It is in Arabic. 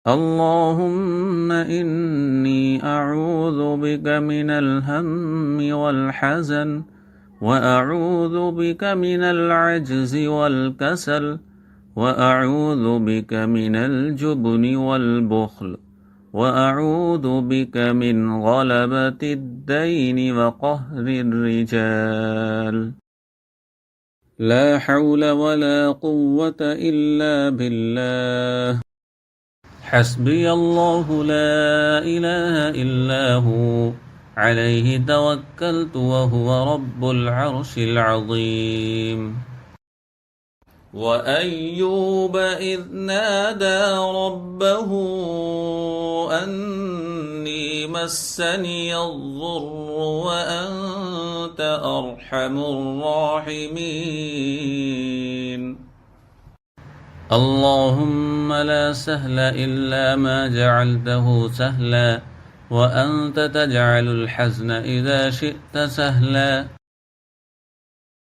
اللهم إني أعوذ بك من الهم والحزن وأعوذ بك من العجز والكسل وأعوذ بك من الجبن والبخل وأعوذ بك من غلبة الدين وقهر الرجال لا حول ولا قوة إلا بالله حسبي الله لا إله إلا هو عليه توكلت وهو رب العرش العظيم وأيوب إذ نادى ربه أني مسني الضر وأنت أرحم الراحمين اللهم لا سهل إلا ما جعلته سهلا وأنت تجعل الحزن إذا شئت سهلا